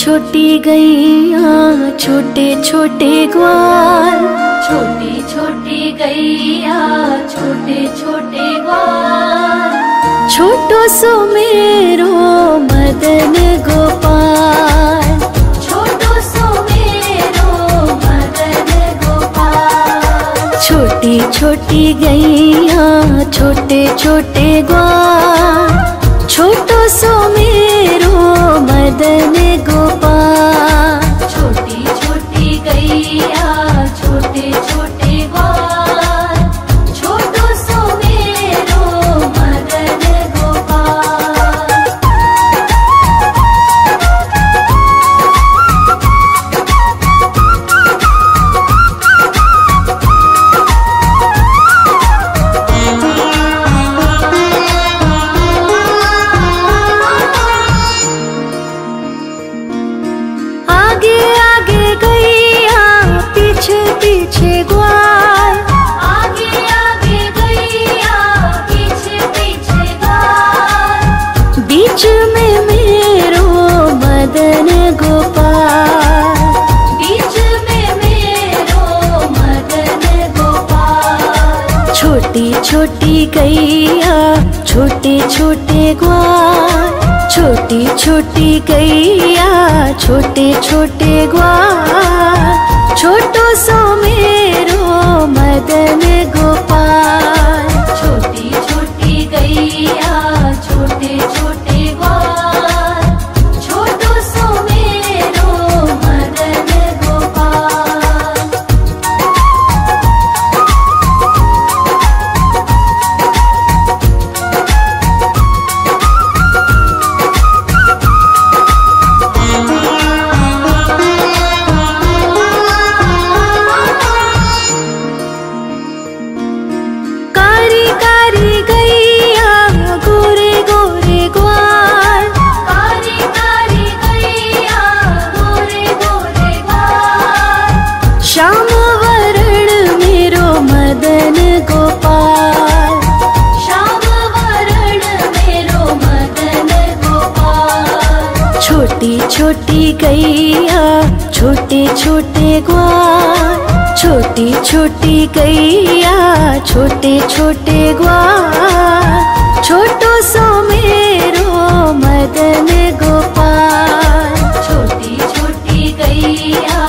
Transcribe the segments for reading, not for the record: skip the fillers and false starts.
छोटी गैया छोटे छोटे ग्वाल, छोटी छोटी गैया छोटे छोटे ग्वाल, छोटो सो मेरो मदन गोपाल, छोटो सो मेरो मदन गोपाल। छोटी छोटी गैया छोटे छोटे ग्वाल, छोटो सो मेरो मदन गोपाल। छोटी छोटी गैया छोटे छोटे ग्वाल, छोटो सो मेरो मदन गोपाल। आगे आगे गैया पीछे पीछे ग्वाल, आगे आगे गैया पीछे पीछे ग्वाल, बीच में मेरो मदन गोपाल, बीच में मेरो मदन गोपाल। छोटी छोटी गैया छोटे छोटे ग्वाल, छोटी छोटी गैया छोटे छोटे ग्वाल, छोटो सो मेरो मदन गोपाल। छोटी छोटी गैया छोटे छोटे ग्वाल, छोटो सो मेरो मदन गोपाल। कारी कारी गैया गोरे गोरे ग्वाल, कारी कारी गैया गोरे गोरे ग्वाल, श्याम वरण मेरो मदन गोपाल, श्याम वरण मेरो मदन गोपाल। छोटी छोटी गैया छोटे छोटे ग्वाल, छोटी छोटी गैया छोटे छोटे ग्वाल, छोटो सो मेरो मदन गोपाल। छोटी छोटी गैया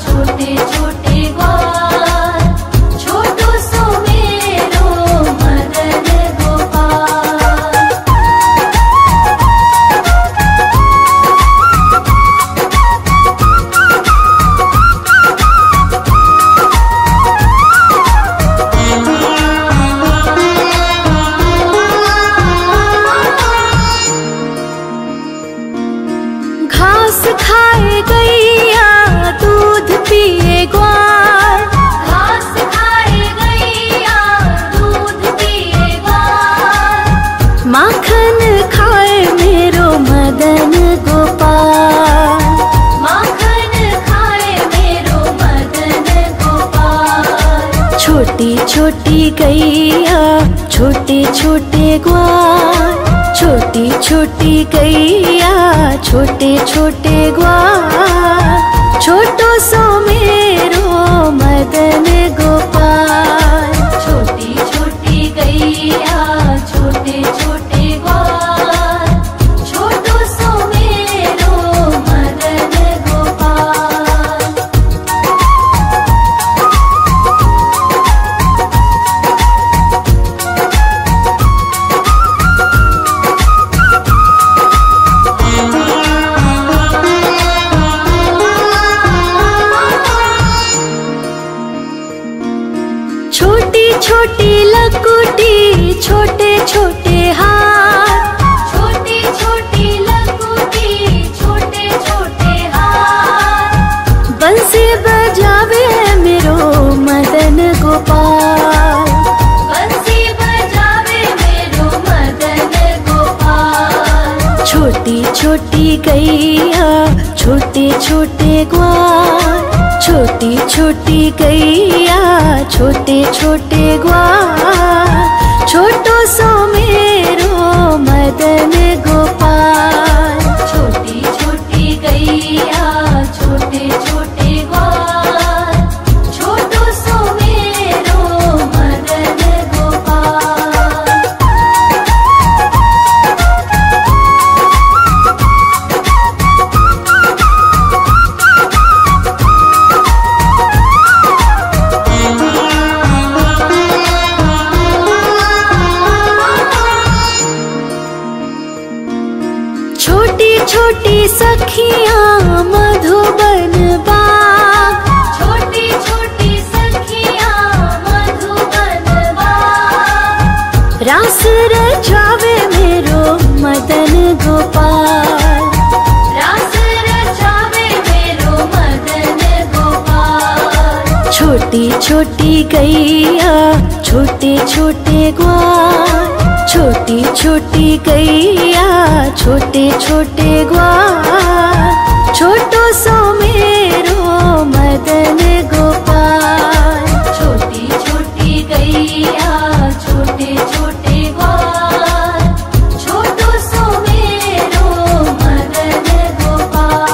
छोटे छोटे ग्वाल, छोटो सो मेरो मदन गोपाल। घास खाए गैया दूध पिए ग्वाल, घास खाए गैया दूध पिए ग्वाल, माखन खाए मेरो मदन गोपाल, माखन खाए मेरो मदन गोपाल। छोटी छोटी गैया छोटे छोटे ग्वाल, छोटी छोटी गैया छोटे छोटे ग्वाल, छोटो सो मेरो मदन गोपाल। छोटी छोटी गैया छोटे छोटे ग्वाल, छोटो सो मेरो मदन गोपाल। छोटी छोटी लकुटी छोटे छोटे हाथ, छोटी छोटी लकुटी छोटे छोटे हाथ, बंसी बजावे मेरो मदन गोपाल, बंसी बजावे मेरो मदन गोपाल। छोटी छोटी गैया छोटे छोटे ग्वाल, छोटी छोटी गैया छोटे छोटे ग्वाल, छोटो सो मेरो मदन गोपाल। छोटी छोटी गैया सखियाँ मधुबन बाग, छोटी छोटी सखियाँ मधुबन बाग, रास रचावे मेरो मदन गोपाल, रास रचावे मेरो मदन गोपाल। छोटी छोटी गैया छोटे छोटे ग्वाल, छोटी छोटी गैया छोटे छोटे ग्वाल, छोटो सो मेरो मदन गोपाल। छोटी छोटी गैया छोटे छोटे ग्वाल, छोटो सो मेरो मदन गोपाल।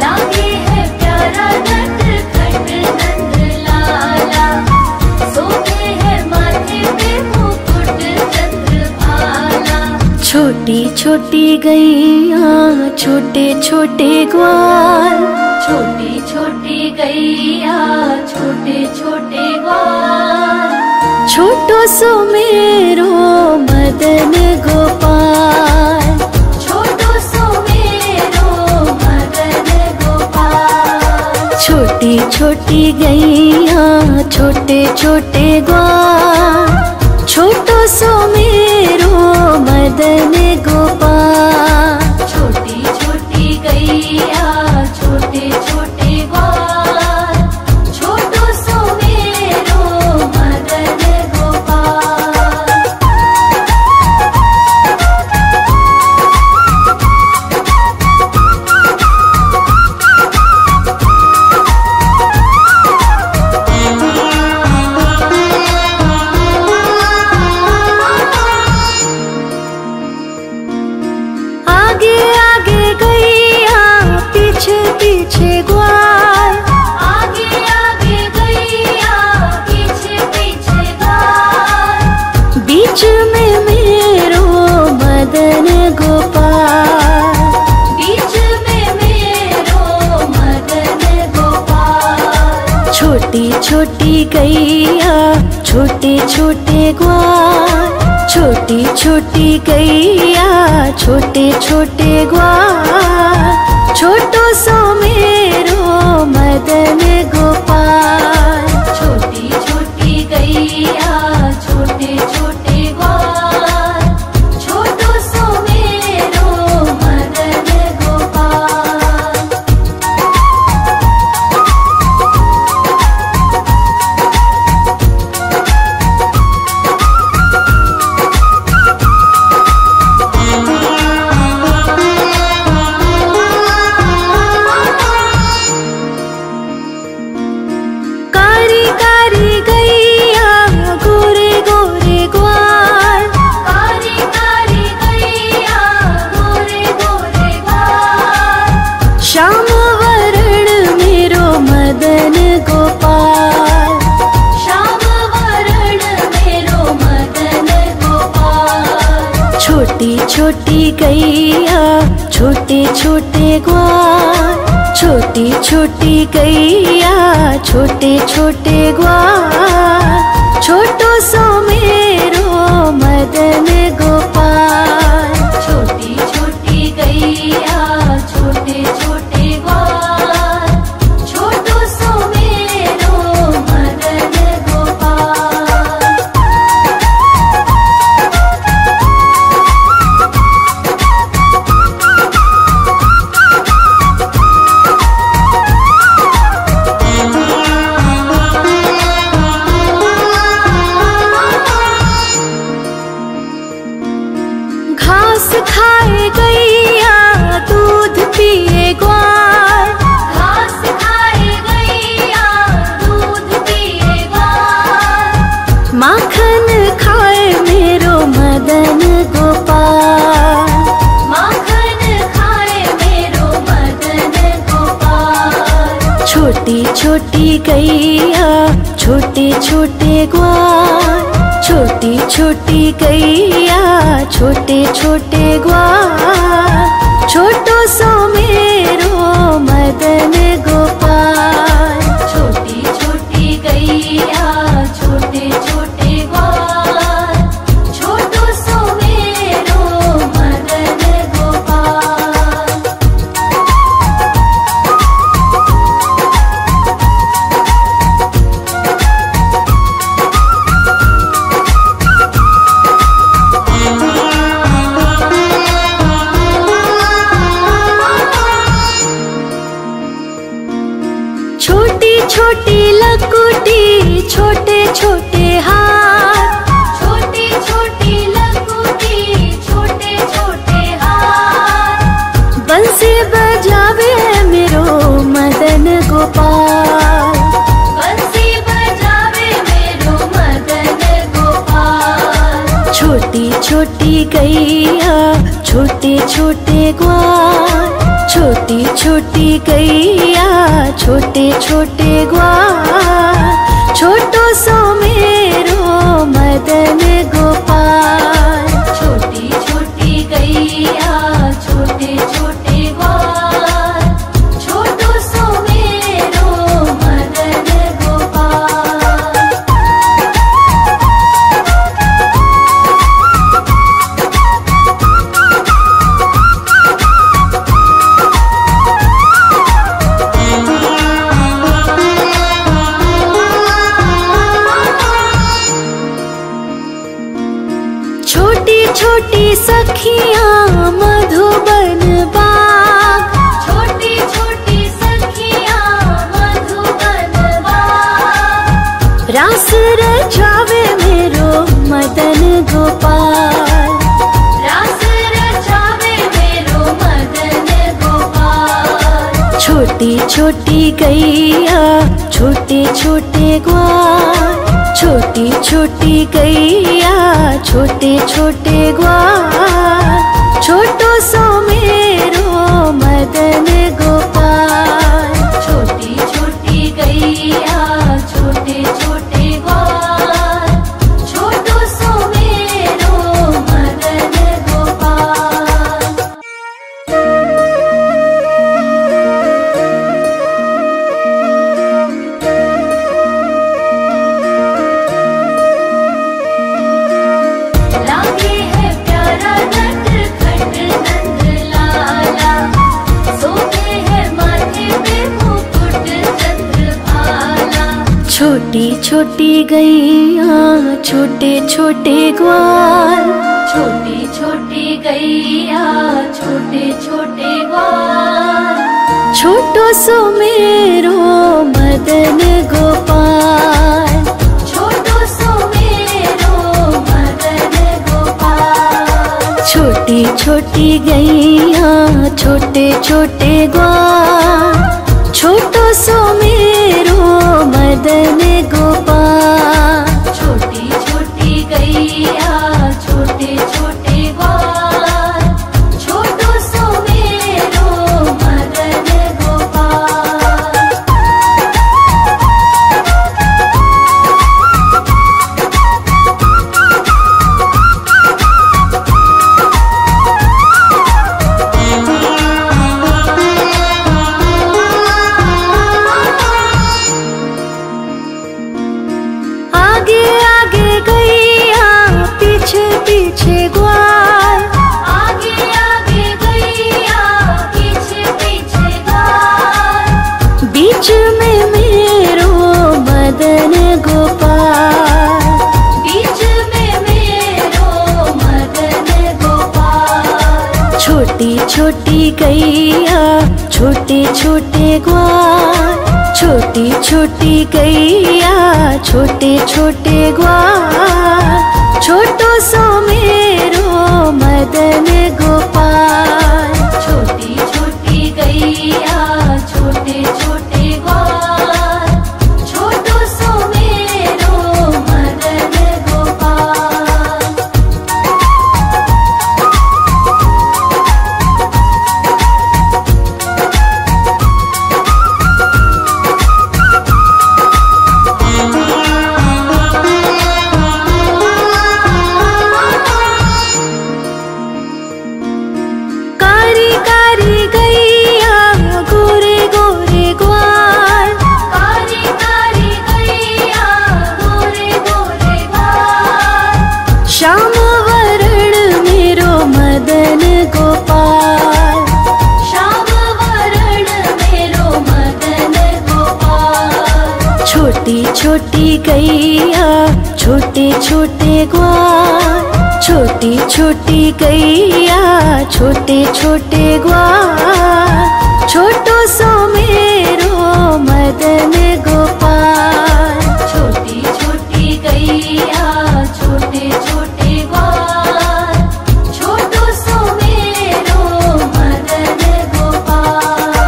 लागे है प्यारा नटखट नंद लाला, सोते है माथे पे मुकुट चंद्रभाला। छोटी छोटी गैया छोटे छोटे ग्वाल, छोटी छोटी गैया छोटे छोटे ग्वाल, छोटो सो मेरो मदन गोपाल। छोटो सो मेरो मदन गोपाल। छोटी छोटी गैया छोटे छोटे ग्वाल, छोटो सो मेरो मदन गोपाल। छोटी छोटी गैया छोटे छोटे ग्वाल, छोटो सो मेरो मदन गोपाल। आगे आगे गैया पीछे पीछे ग्वाल, आगे आगे गैया पीछे पीछे ग्वाल, बीच में मेरो मदन गोपाल। बीच में मेरो मदन गोपाल। छोटी छोटी गैया छोटे छोटे ग्वाल, छोटी छोटी गैया छोटे छोटे ग्वाल, छोटो सो मेरो मदन गोपाल। छोटी छोटी गैया छोटे छोटे ग्वाल, छोटो सो मेरो मदन गोपाल। कारी कारी गैया गोरे गोरे ग्वाल, कारी कारी गैया गोरे गोरे ग्वाल, श्याम वरण मेरो मदन गोपाल। श्याम वरण मेरो मदन गोपाल। छोटी छोटी गैया छोटे छोटे ग्वाल, छोटी छोटी गैया छोटे छोटे ग्वाल, छोटो सो मेरो मदन गोपाल। छोटी छोटी गैया छोटे छोटे ग्वाल, छोटो सो मेरो मदन गोपाल। घास खाए गैया दूध पिए ग्वाल, घास खाए गैया दूध पिए ग्वाल, माखन खाए मेरो मदन गोपाल। माखन खाए मेरो मदन गोपाल। छोटी छोटी गैया छोटे छोटे ग्वाल, छोटी छोटी गैया छोटे छोटे ग्वाल, छोटो सो मेरो मदन गोपाल। गैया छोटे छोटे ग्वाल, छोटी छोटी गैया छोटे छोटे ग्वाल, छोटो सो मेरो मदन गोपाल। छोटी छोटी गैया छोटे छोटे ग्वाल, छोटो सो मेरो मदन गोपाल। छोटी छोटी सखियाँ मधुबन बाग, छोटी छोटी सखियाँ मधुबन बाग, रास रचावे मेरो मदन गोपाल। रास रचावे मेरो मदन गोपाल। छोटी छोटी गैया छोटे छोटे ग्वाल, छोटी छोटी गैया छोटे छोटे ग्वाल, छोटो सो मेरो मदन गोपाल। छोटी छोटी गैया छोटे छोटे ग्वाल, छोटो सो मेरो मदन गोपाल। लागे है प्यारा नटखट नंद लाला, सोते है माथे पे मुकुट चंद्रभाला। छोटी छोटी गैया छोटे छोटे ग्वाल, छोटी छोटी गैया छोटे छोटे ग्वाल, छोटो सो मेरो मदन गोपाल। छोटो सो मेरो मदन गोपाल। छोटी छोटी गैया छोटे छोटे ग्वाल, छोटो सो मेरो मदन गोपाल। छोटी छोटी गैया छोटे छोटे ग्वाल, छोटो सो मेरो मदन गोपाल। आगे आगे गैया पीछे पीछे ग्वाल, आगे आगे गैया पीछे पीछे ग्वाल, बीच में मेरो मदन गोपाल। बीच में मेरो मदन गोपाल। छोटी छोटी गैया छोटे छोटे ग्वाल, छोटी छोटी गैया छोटे छोटे ग्वाल, छोटो सो मेरो मदन गोपाल। छोटी छोटी गैया छोटे छोटे ग्वाल, छोटो सो मेरो मदन गोपाल। कारी कारी गैया गोरे गोरे ग्वाल, कारी कारी गैया गोरे गोरे ग्वाल, श्याम वरण मेरो मदन गोपाल। श्याम वरण मेरो मदन गोपाल। छोटी छोटी गैया छोटे छोटे ग्वाल, छोटी छोटी गैया छोटे छोटे ग्वाल, छोटो सो मेरो मदन गोपाल। छोटी छोटी गैया छोटे छोटे ग्वाल, छोटो सो मेरो मदन गोपाल।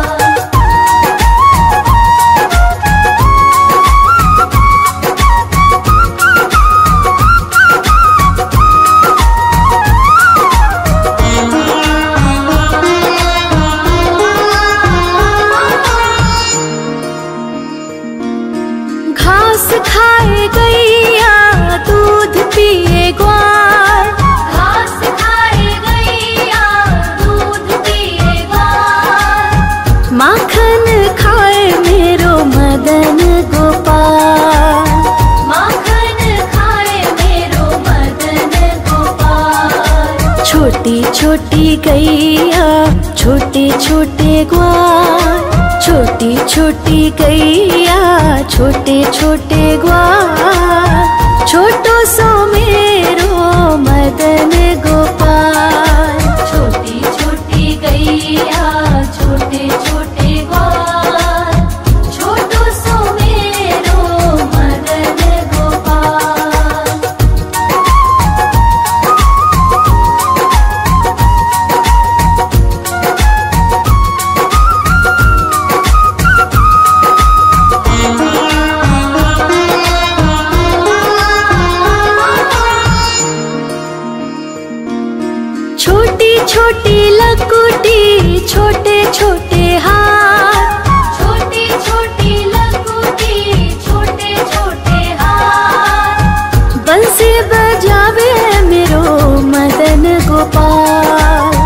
छोटी छोटी गैया छोटे छोटे ग्वाल, छोटी छोटी गैया छोटे छोटे ग्वाल, छोटो सो मेरो मदन गोपाल। छोटी छोटी गैया छोटे छोटे ग्वाल, छोटो सो मेरो मदन गोपाल। छोटी छोटी लकुटी छोटे छोटे हाथ, छोटी छोटी लकुटी छोटे छोटे हाथ, बंसी बजावे मेरो मदन गोपाल।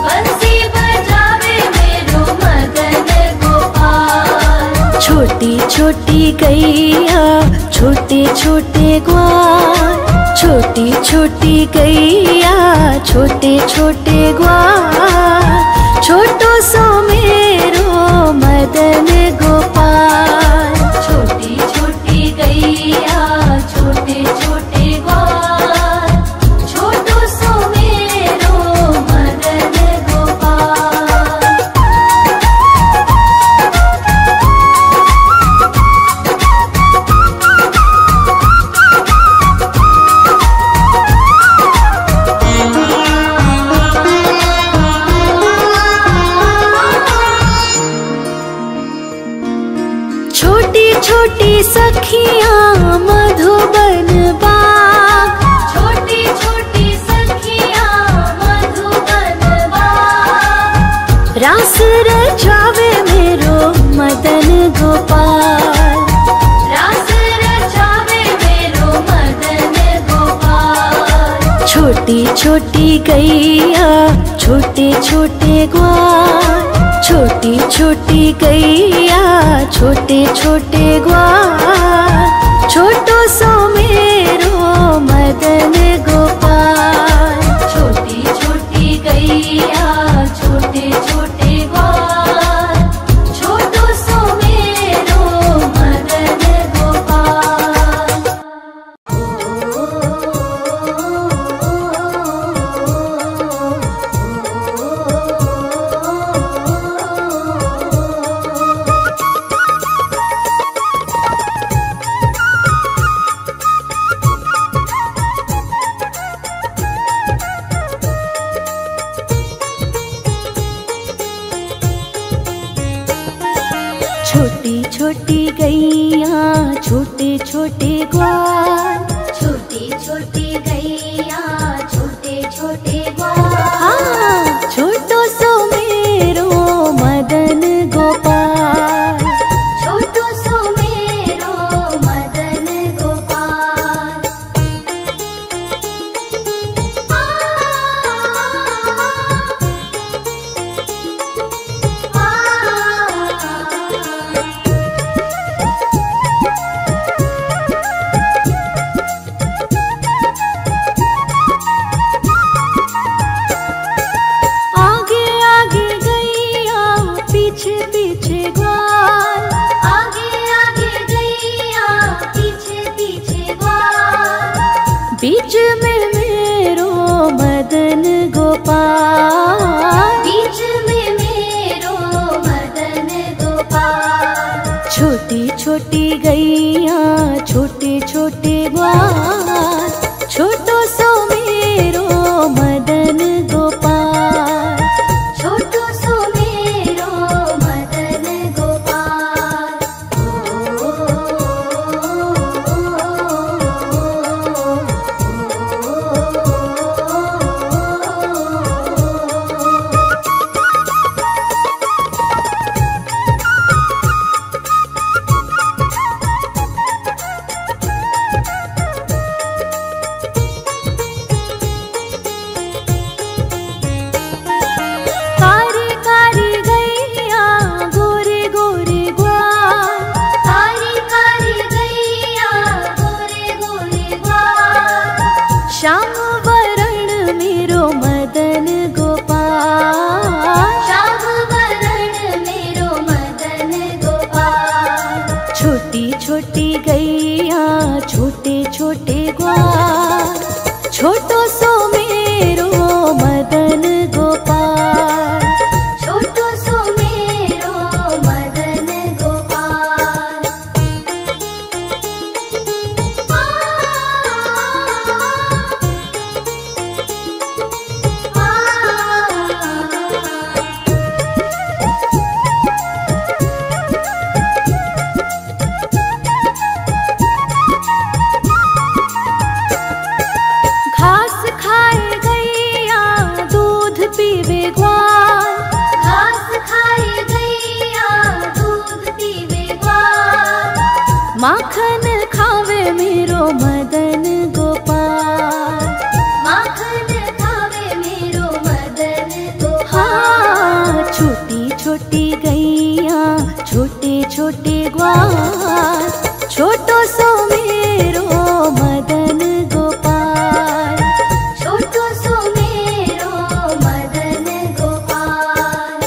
बंसी बजावे मेरो मदन गोपाल। छोटी छोटी गैया छोटे छोटे ग्वाल, छोटी छोटी गैया छोटे छोटे ग्वाल, छोटो सो मेरो मदन गोपाल। छोटी छोटी गैया छोटे छोटे ग्वाल, छोटो सो मेरो मदन गोपाल। छोटी छोटी सखियाँ मधुबन बाग, छोटी छोटी सखियाँ मधुबन बाग, रास रचावे मेरो मदन गोपाल। रास रचावे मेरो मदन गोपाल। छोटी छोटी गैया छोटे छोटे ग्वाल, छोटी छोटी गैया छोटे छोटे ग्वाल, छोटो सो मेरो मदन गोपाल। छोटी छोटी गैया छोटे छोटे ग्वाल, छोटो सो मेरो मदन गोपाल। छोटी छोटी गैया छोटे छोटे ग्वाल, छोटी छोटी गैया छोटे छोटे ग्वाल, हाँ छोटो सो मेरो मदन गोपाल। छोटो सो मेरो मदन गोपाल। आगे आगे गैया पीछे पीछे ग्वाल, आगे आगे गैया पीछे पीछे ग्वाल, बीच में मेरो मदन गोपाल। बीच में मेरो मदन गोपाल। छोटी छोटी गैया छोटे छोटे ग्वाल, छोटो सो मेरो मदन गोपाल। छोटो सो मेरो मदन गोपाल। माखन खावे मेरो मदन गोपाल। माखन खावे मेरो मदन गोपाल। हाँ, छोटी छोटी गैया छोटे छोटे ग्वाल, छोटो सो मेरो मदन गोपाल। छोटो सो मेरो मदन गोपाल।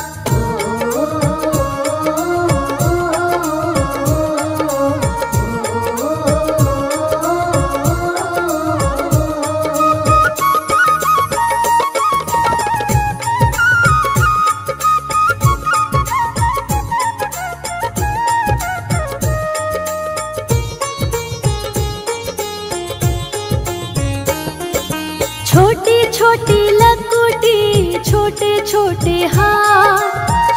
छोटी छोटी लकुटी छोटे छोटे हाथ,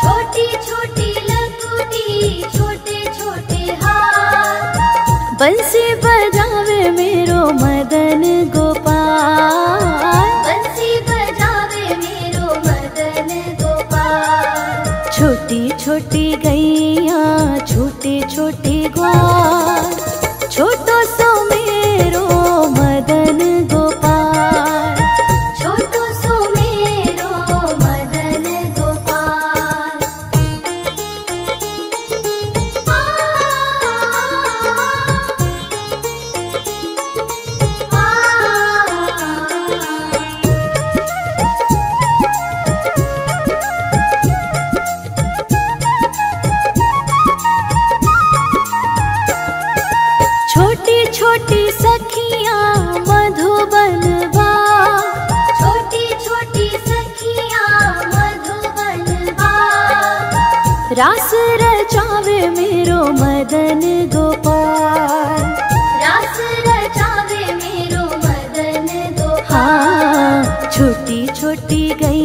छोटी छोटी लकुटी छोटे छोटे हाथ। बंसी बजावे मेरो मदन गोपाल। बंसी बजावे मेरो मदन गोपाल। छोटी छोटी गैया छोटे छोटे ग्वाल, छोटो सो मेरो मदन गोपाल। छोटो सो मेरो मदन गोपाल। छोटी छोटी सखियाँ मधुबन बाग, छोटी छोटी सखियाँ मधुबन बाग। रास रचावे मेरो मदन गोपाल। रास रचावे मेरो मदन गोपाल। हाँ, छोटी छोटी गैया